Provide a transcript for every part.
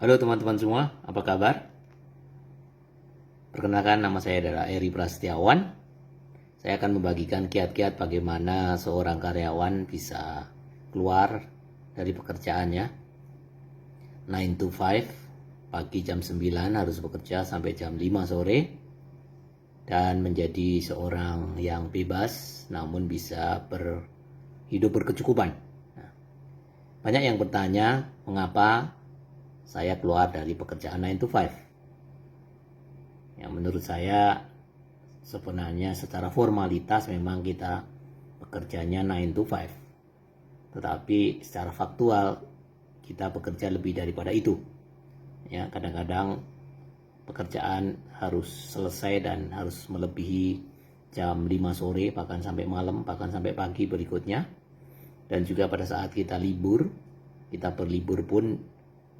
Halo teman-teman semua, apa kabar? Perkenalkan, nama saya adalah Eri Prasetyawan. Saya akan membagikan kiat-kiat bagaimana seorang karyawan bisa keluar dari pekerjaannya 9 to 5, pagi jam 9 harus bekerja sampai jam 5 sore, dan menjadi seorang yang bebas namun bisa hidup berkecukupan. Banyak yang bertanya mengapa saya keluar dari pekerjaan 9 to 5. Ya, menurut saya sebenarnya secara formalitas memang kita bekerjanya 9 to 5. Tetapi secara faktual kita bekerja lebih daripada itu. Ya, kadang-kadang pekerjaan harus selesai dan harus melebihi jam 5 sore, bahkan sampai malam, bahkan sampai pagi berikutnya. Dan juga pada saat kita libur, kita berlibur pun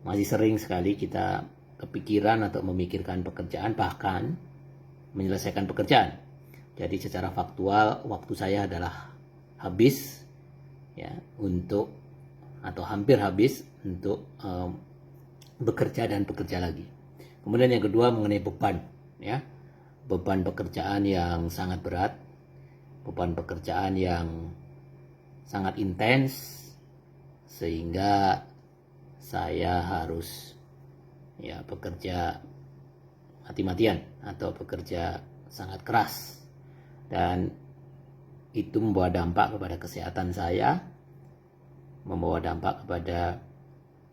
masih sering sekali kita kepikiran atau memikirkan pekerjaan, bahkan menyelesaikan pekerjaan. Jadi secara faktual waktu saya adalah habis ya untuk atau hampir habis untuk bekerja dan bekerja lagi. Kemudian yang kedua mengenai beban ya. Beban pekerjaan yang sangat berat, beban pekerjaan yang sangat intens sehingga saya harus ya bekerja mati-matian atau bekerja sangat keras, dan itu membawa dampak kepada kesehatan saya, membawa dampak kepada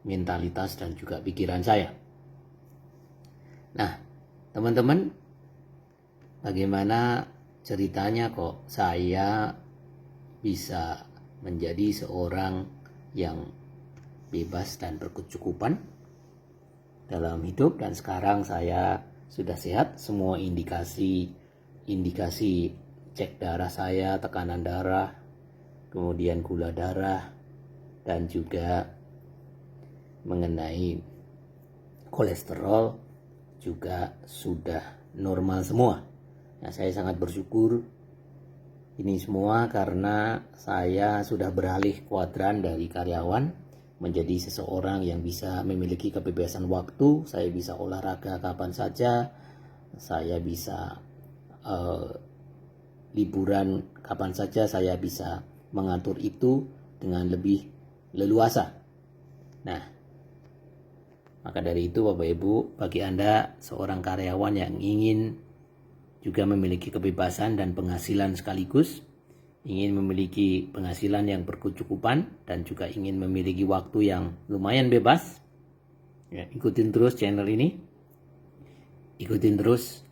mentalitas dan juga pikiran saya. Nah, teman-teman, bagaimana ceritanya kok saya bisa menjadi seorang yang bebas dan berkecukupan dalam hidup, dan sekarang saya sudah sehat. Semua indikasi cek darah saya, tekanan darah, kemudian gula darah, dan juga mengenai kolesterol juga sudah normal semua. Nah, saya sangat bersyukur ini semua karena saya sudah beralih kuadran dari karyawan menjadi seseorang yang bisa memiliki kebebasan waktu. Saya bisa olahraga kapan saja, saya bisa liburan kapan saja, saya bisa mengatur itu dengan lebih leluasa. Nah, maka dari itu Bapak Ibu, bagi Anda seorang karyawan yang ingin juga memiliki kebebasan dan penghasilan sekaligus, ingin memiliki penghasilan yang berkecukupan dan juga ingin memiliki waktu yang lumayan bebas, ya, ikutin terus channel ini, ikutin terus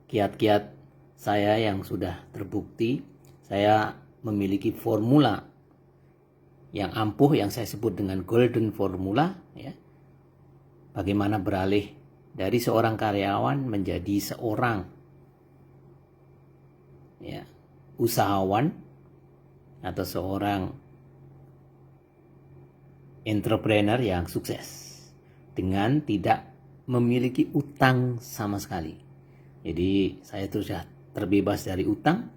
kiat-kiat saya yang sudah terbukti. Saya memiliki formula yang ampuh yang saya sebut dengan golden formula ya. Bagaimana beralih dari seorang karyawan menjadi seorang ya usahawan atau seorang entrepreneur yang sukses dengan tidak memiliki utang sama sekali. Jadi saya itu sudah terbebas dari utang.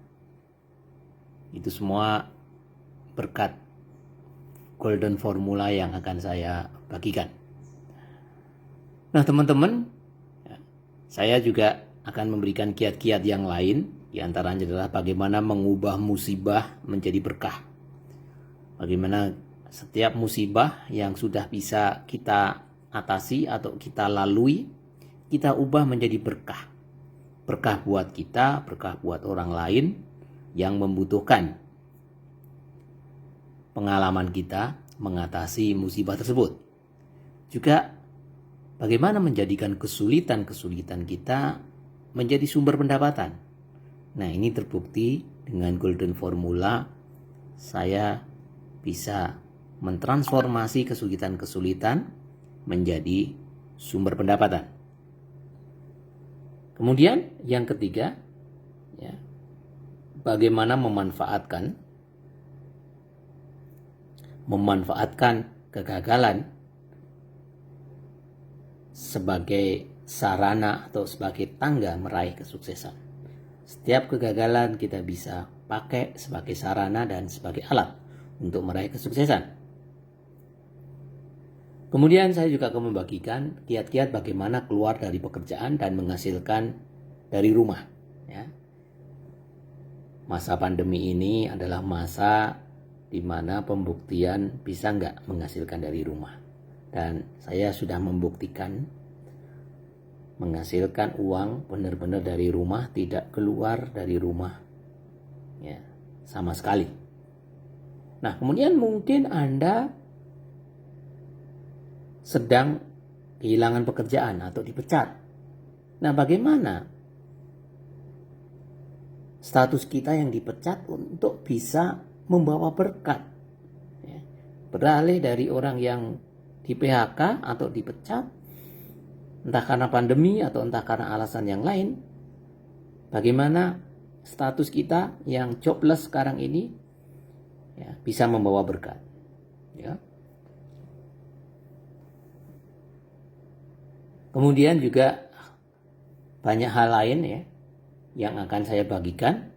Itu semua berkat golden formula yang akan saya bagikan. Nah teman-teman, saya juga akan memberikan kiat-kiat yang lain. Di antaranya adalah bagaimana mengubah musibah menjadi berkah. Bagaimana setiap musibah yang sudah bisa kita atasi atau kita lalui, kita ubah menjadi berkah. Berkah buat kita, berkah buat orang lain yang membutuhkan pengalaman kita mengatasi musibah tersebut. Juga bagaimana menjadikan kesulitan-kesulitan kita menjadi sumber pendapatan. Nah, ini terbukti dengan golden formula. Saya bisa mentransformasi kesulitan-kesulitan menjadi sumber pendapatan. Kemudian yang ketiga, ya, bagaimana memanfaatkan kegagalan sebagai sarana atau sebagai tangga meraih kesuksesan. Setiap kegagalan kita bisa pakai sebagai sarana dan sebagai alat untuk meraih kesuksesan. Kemudian saya juga akan membagikan kiat-kiat bagaimana keluar dari pekerjaan dan menghasilkan dari rumah. Ya. Masa pandemi ini adalah masa di mana pembuktian bisa nggak menghasilkan dari rumah. Dan saya sudah membuktikan menghasilkan uang benar-benar dari rumah, tidak keluar dari rumah. Ya, sama sekali. Nah, kemudian mungkin Anda sedang kehilangan pekerjaan atau dipecat. Nah, bagaimana status kita yang dipecat untuk bisa membawa berkat? Ya, beralih dari orang yang di PHK atau dipecat, entah karena pandemi atau entah karena alasan yang lain, bagaimana status kita yang jobless sekarang ini ya, bisa membawa berkat. Ya. Kemudian juga banyak hal lain ya yang akan saya bagikan.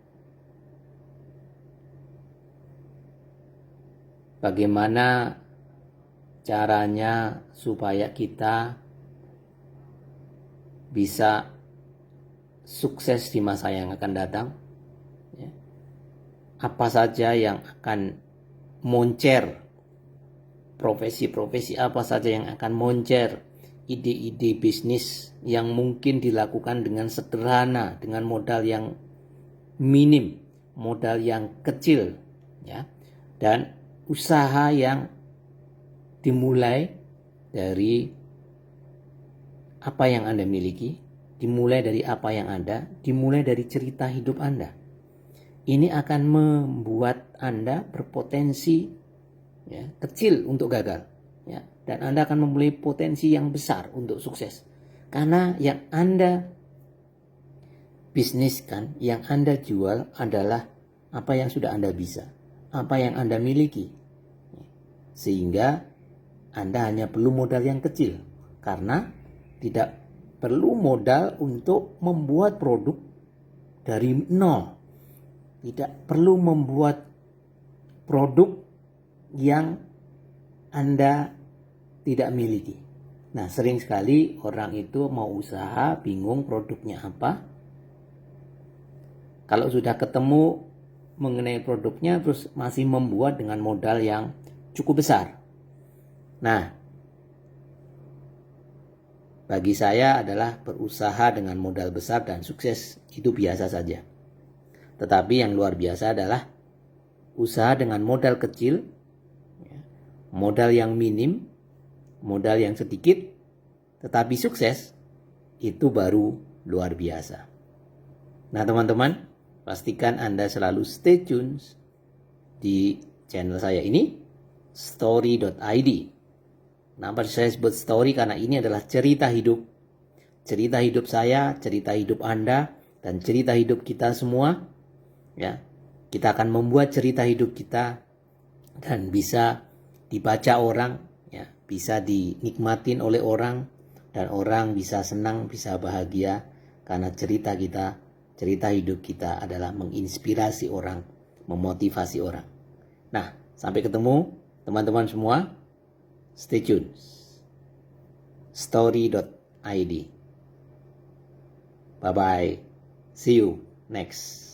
Bagaimana caranya supaya kita bisa sukses di masa yang akan datang. Ya. Apa saja yang akan moncer, profesi-profesi apa saja yang akan moncer, ide-ide bisnis yang mungkin dilakukan dengan sederhana, dengan modal yang minim, modal yang kecil, ya, dan usaha yang dimulai dari apa yang Anda miliki, dimulai dari apa yang ada, dimulai dari cerita hidup Anda. Ini akan membuat Anda berpotensi ya, kecil untuk gagal. Ya, dan Anda akan memulai potensi yang besar untuk sukses. Karena yang Anda bisniskan, yang Anda jual adalah apa yang sudah Anda bisa, apa yang Anda miliki. Sehingga Anda hanya perlu modal yang kecil. Karena tidak perlu modal untuk membuat produk dari nol. Tidak perlu membuat produk yang Anda tidak miliki. Nah, sering sekali orang itu mau usaha, bingung produknya apa. Kalau sudah ketemu mengenai produknya, terus masih membuat dengan modal yang cukup besar. Nah, bagi saya adalah berusaha dengan modal besar dan sukses itu biasa saja. Tetapi yang luar biasa adalah usaha dengan modal kecil, modal yang minim, modal yang sedikit, tetapi sukses, itu baru luar biasa. Nah teman-teman, pastikan Anda selalu stay tune di channel saya ini, story.id. Kenapa saya sebut story? Karena ini adalah cerita hidup. Cerita hidup saya, cerita hidup Anda, dan cerita hidup kita semua. Ya, kita akan membuat cerita hidup kita dan bisa dibaca orang, ya, bisa dinikmatin oleh orang, dan orang bisa senang, bisa bahagia karena cerita kita, cerita hidup kita adalah menginspirasi orang, memotivasi orang. Nah, sampai ketemu teman-teman semua. Stay tune. Story.id. Bye bye. See you next.